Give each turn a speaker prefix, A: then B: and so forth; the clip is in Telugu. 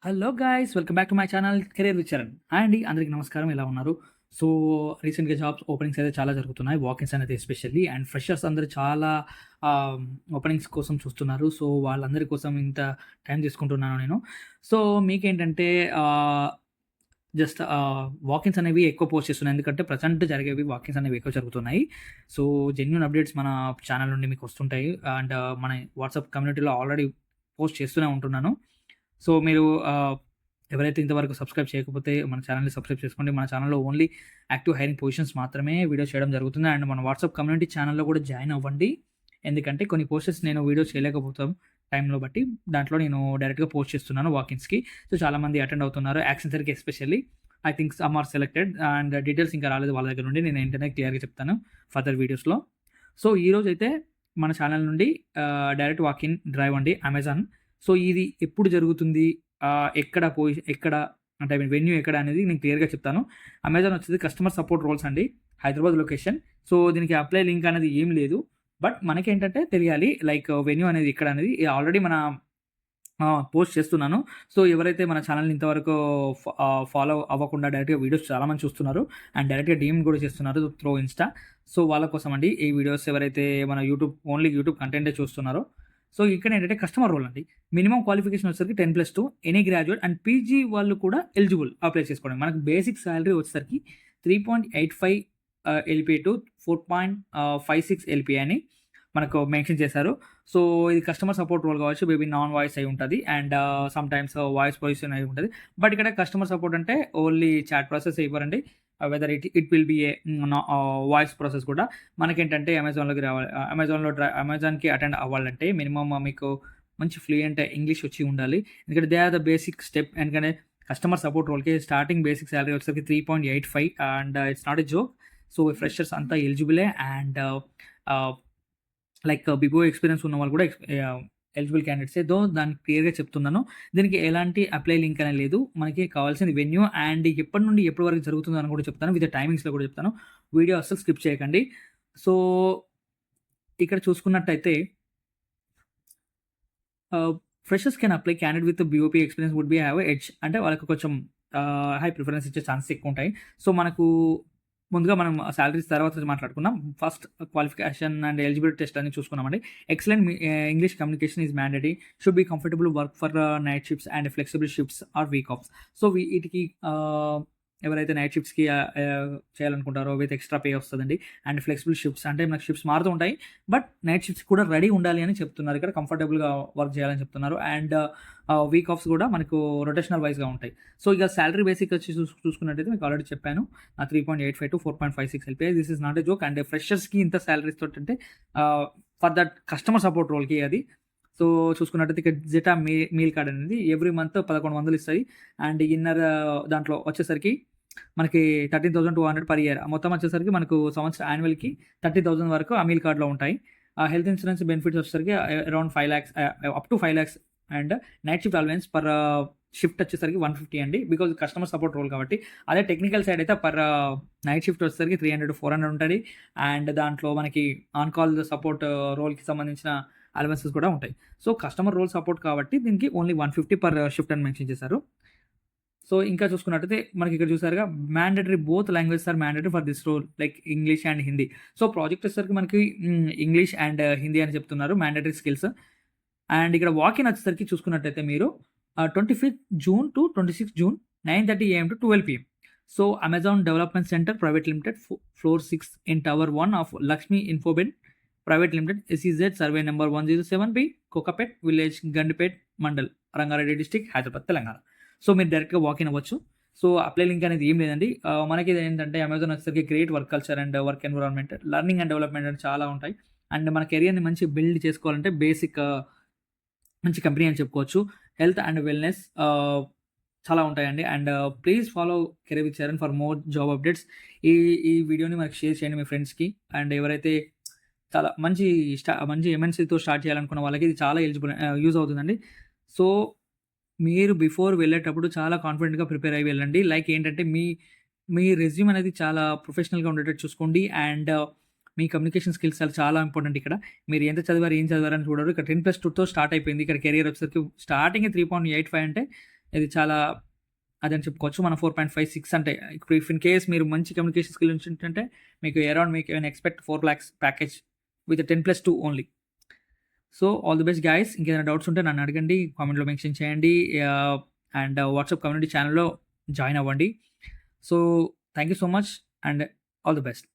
A: Hello guys! Welcome back to my channel career with Charan. Hi అండి. అందరికీ నమస్కారం. ఎలా ఉన్నారు? సో, రీసెంట్‌గా జాబ్స్ ఓపెనింగ్స్ అయితే చాలా జరుగుతున్నాయి. వాకిన్స్ అనేది ఎస్పెషల్లీ అండ్ ఫ్రెషర్స్ అందరూ చాలా ఆహ్, ఓపెనింగ్స్ కోసం చూస్తున్నారు. సో, వాళ్ళందరి కోసం ఇంత టైం తీసుకుంటున్నాను నేను. సో, మీకేంటంటే జస్ట్ వాకిన్స్ అనేవి ఎక్కువ పోస్ట్ చేస్తున్నాను. ఎందుకంటే ప్రెజెంట్ జరిగేవి వాకిన్స్ అనేవి ఎక్కువ జరుగుతున్నాయి. సో, జెన్యూన్ అప్డేట్స్ మన ఛానల్ నుండి మీకు వస్తుంటాయి. అండ్ మన వాట్సాప్ కమ్యూనిటీలో ఆల్రెడీ పోస్ట్ చేస్తూనే ఉంటున్నాను. సో, మీరు ఎవరైతే ఇంతవరకు సబ్స్క్రైబ్ చేయకపోతే మన ఛానెల్‌ని సబ్స్క్రైబ్ చేసుకోండి. మన ఛానెల్‌లో ఓన్లీ యాక్టివ్ హైరింగ్ పొజిషన్స్ మాత్రమే వీడియో చేయడం జరుగుతుంది. అండ్ మన వాట్సాప్ కమ్యూనిటీ ఛానెల్‌లో కూడా జాయిన్ అవ్వండి. ఎందుకంటే కొన్ని పోస్టెస్ నేను వీడియో చేయలేకపోతాం టైంలో బట్టి. దాంట్లో నేను డైరెక్ట్‌గా పోస్ట్ చేస్తున్నాను వాకిన్స్‌కి. సో, చాలామంది అటెండ్ అవుతున్నారు. యాక్సెంచర్‌కి especially I think some are selected and details ఇంకా రాలేదు వాళ్ళ దగ్గర నుండి. నేను వెంటనే క్లియర్‌గా చెప్తాను ఫర్దర్ వీడియోస్‌లో. సో, ఈరోజైతే మన ఛానెల్ నుండి డైరెక్ట్ వాకిన్ డ్రైవ్ అండి అమెజాన్. సో, ఇది ఎప్పుడు జరుగుతుంది? ఎక్కడ అంటే ఐ మీన్ వెన్యూ ఎక్కడ అనేది నేను క్లియర్‌గా చెప్తాను. అమెజాన్ వచ్చేసి కస్టమర్ సపోర్ట్ రోల్స్ అండి. హైదరాబాద్ లొకేషన్. సో, దీనికి అప్లై లింక్ అనేది ఏం లేదు. బట్ మనకేంటంటే తెలియాలి లైక్ వెన్యూ అనేది ఎక్కడ అనేది ఆల్రెడీ మన పోస్ట్ చేస్తున్నాను. సో, ఎవరైతే మన ఛానెల్‌ని ఇంతవరకు ఫాలో అవ్వకుండా డైరెక్ట్‌గా వీడియోస్ చాలామంది చూస్తున్నారు. అండ్ డైరెక్ట్‌గా డీఎం కూడా చేస్తున్నారు త్రూ ఇన్‌స్టా. సో, వాళ్ళ కోసం అండి ఈ వీడియోస్ ఎవరైతే మన ఓన్లీ యూట్యూబ్ కంటెంటే చూస్తున్నారో సో, ఇక్కడేంటంటే కస్టమర్ రోల్ అండి. మినిమమ్ క్వాలిఫికేషన్ వచ్చేసరికి 10+2 ఎనీ గ్రాడ్యుయేట్ అండ్ పీజీ వాళ్ళు కూడా ఎలిజిబుల్ అప్లై చేసుకోవడానికి. మనకు బేసిక్ సాలరీ వచ్చేసరికి 3.85 ఎల్‌పీఏ టు 4.56 ఎల్‌పీఏ అని మనకు మెన్షన్ చేశారు. సో, ఇది కస్టమర్ సపోర్ట్ రోల్ కావచ్చు. మేబీ నాన్ వాయిస్ అయి ఉంటది. అండ్ సమ్‌టైమ్స్ వాయిస్ పొజిషన్ అయి ఉంటది. బట్ ఇక్కడ కస్టమర్ సపోర్ట్ అంటే ఓన్లీ చాట్ ప్రాసెస్ ఇవ్వరండి. Whether it will be a voice process కూడా మనకేంటంటే అమెజాన్‌కి అటెండ్ అవ్వాలంటే మినిమమ్ మీకు మంచి ఫ్లూయెంట్ ఇంగ్లీష్ వచ్చి ఉండాలి. ఎందుకంటే they are the basic step. ఎందుకంటే కస్టమర్ సపోర్ట్ రోల్‌కి స్టార్టింగ్ బేసిక్ సాలరీ వచ్చేసరికి 3.85 and it's not a joke. So, freshers అంతా ఎలిజిబులే and ah, like before experience ఉన్న వాళ్ళు కూడా ఎలిజిబుల్ క్యాండిడేట్సే. దానికి క్లియర్‌గా చెప్తున్నాను. దీనికి ఎలాంటి అప్లై లింక్ అనేది లేదు. మనకి కావాల్సింది వెన్యూ అండ్ ఎప్పటి నుండి ఎప్పటి వరకు జరుగుతుందని కూడా చెప్తాను. విత్ టైమింగ్స్‌లో కూడా చెప్తాను. వీడియో అస్సలు స్కిప్ చేయకండి. సో, ఇక్కడ చూసుకున్నట్టయితే freshers can apply candidate with BOP experience would be have a edge. అంటే వాళ్ళకి కొంచెం హై ప్రిఫరెన్స్ ఇచ్చే ఛాన్సెస్ ఎక్కువుంటాయి. సో, మనకు ముందుగా మనం సాలరీస్ తర్వాత మాట్లాడుకుందాం. First qualification and eligibility test అని చూసుకున్నామండి. Excellent English communication is mandatory. Should be comfortable work for night shifts and flexible shifts or week offs. So, వీటికి ఎవరైతే నైట్ షిఫ్ట్స్‌కి చేయాలనుకుంటారో విత్ ఎక్స్‌ట్రా పే వస్తదండి. అండ్ ఫ్లెక్సిబుల్ షిఫ్ట్స్ అంటే మనకు షిఫ్ట్స్ మారుతూ ఉంటాయి. బట్ నైట్ షిఫ్ట్స్ కూడా రెడీ ఉండాలి అని చెప్తున్నారు. ఇక్కడ కంఫర్టబుల్‌గా వర్క్ చేయాలని చెప్తున్నారు. అండ్ వీక్ ఆఫ్స్ కూడా మనకు రొటేషనల్ వైస్‌గా ఉంటాయి. సో, ఇక సాలరీ బేసిక్ వచ్చి చూసుకున్నట్టయితే మీకు ఆల్రెడీ చెప్పాను. 3.85-4.56 LPI. This is not a joke. And ఫ్రెషర్స్‌కి ఇంత సాలరీస్ తోటంటే ఫర్ దట్ కస్టమర్ సపోర్ట్ రోల్‌కి అది. సో, చూసుకున్నట్టయితే ఇక్కడ జెటా మీల్ కార్డ్ అనేది ఎవ్రీ మంత్ 1100 ఇస్తాయి. అండ్ ఇన్నర్ దాంట్లో వచ్చేసరికి మనకి 13,200 పర్ ఇయర్. మొత్తం వచ్చేసరికి మనకు సంవత్సరం యాన్యువల్‌కి 30,000 వరకు ఆ మీల్ కార్డ్‌లో ఉంటాయి. హెల్త్ ఇన్సూరెన్స్ బెనిఫిట్స్ వచ్చేసరికి around 5,00,000 up to 5,00,000 and night shift allowance per shift వచ్చేసరికి 150 అండి. బికాజ్ కస్టమర్ సపోర్ట్ రోల్ కాబట్టి. అదే టెక్నికల్ సైడ్ అయితే పర్ నైట్ షిఫ్ట్ వచ్చేసరికి 300-400 ఉంటది. అండ్ దాంట్లో మనకి ఆన్ కాల్ సపోర్ట్ రోల్‌కి సంబంధించిన అలవెన్సెస్ కూడా ఉంటాయి. సో, కస్టమర్ రోల్ సపోర్ట్ కాబట్టి దీనికి ఓన్లీ 150 పర్ షిఫ్ట్ అని మెన్షన్ చేశారు. సో, ఇంకా చూసుకున్నట్టయితే మనకిక్కడ చూసారుగా mandatory both languages are mandatory for this role like English and Hindi. So, project వచ్చేసరికి మనకి ఇంగ్లీష్ అండ్ హిందీ అని చెప్తున్నారు మ్యాండేటరీ స్కిల్స్. అండ్ ఇక్కడ వాకిన్ వచ్చేసరికి చూసుకున్నట్టయితే మీరు 25th June to 26th June 9:30 AM to 12 PM. So, Amazon development centre private limited floor 6 in tower 1 of Lakshmi infobed private limited SEZ survey number 107B Kokapet village Gandipet mandal Rangareddy district Hyderabad Telangana. So, మీరు డైరెక్ట్‌గా వాకిన్ అవ్వచ్చు. సో, అప్లై లింక్ అనేది ఏం లేదండి. మనకి ఏంటంటే అమెజాన్ వచ్చేసరికి great work culture and work environment, learning and development అని చాలా ఉంటాయి. అండ్ మన కెరియర్‌ని మంచి బిల్డ్ చేసుకోవాలంటే బేసిక్ మంచి కంపెనీ అని చెప్పుకోవచ్చు. హెల్త్ అండ్ వెల్‌నెస్ చాలా ఉంటాయండి. And please follow career with Charan for more job updates. ఈ ఈ వీడియోని మనకి షేర్ చేయండి మీ ఫ్రెండ్స్‌కి. అండ్ ఎవరైతే చాలా మంచి ఎంఎన్‌సీతో స్టార్ట్ చేయాలనుకున్న వాళ్ళకి ఇది చాలా యూజ్ అవుతుందండి. సో, మీరు బిఫోర్ వెళ్ళేటప్పుడు చాలా కాన్ఫిడెంట్‌గా ప్రిపేర్ అయ్యి వెళ్ళండి. లైక్ ఏంటంటే మీ రెజ్యూమ్ అనేది చాలా ప్రొఫెషనల్‌గా ఉండేటట్టు చూసుకోండి. అండ్ మీ కమ్యూనికేషన్ స్కిల్స్ చాలా ఇంపార్టెంట్ ఇక్కడ. మీరు ఎంత చదివారు, ఏం చదివారు అని చూడరు. ఇక్కడ 10+2తో స్టార్ట్ అయిపోయింది. ఇక్కడ కెరియర్ వచ్చేసరికి స్టార్టింగే 3.85 అంటే ఇది చాలా అదని చెప్పుకోవచ్చు. మనం 4.56 అంటే ఇప్పుడు ఇఫ్ ఇన్ కేస్ మీరు మంచి కమ్యూనికేషన్ స్కిల్ ఉంటే మీకు అరౌండ్ మీకు can expect 4 lakhs package with 10+2 only. So all the best guys. ఇంకేదైనా డౌట్స్ ఉంటే నన్ను అడగండి. కామెంట్‌లో మెన్షన్ చేయండి. అండ్ వాట్సాప్ కమ్యూనిటీ ఛానెల్‌లో జాయిన్ అవ్వండి. So thank you so much and all the best.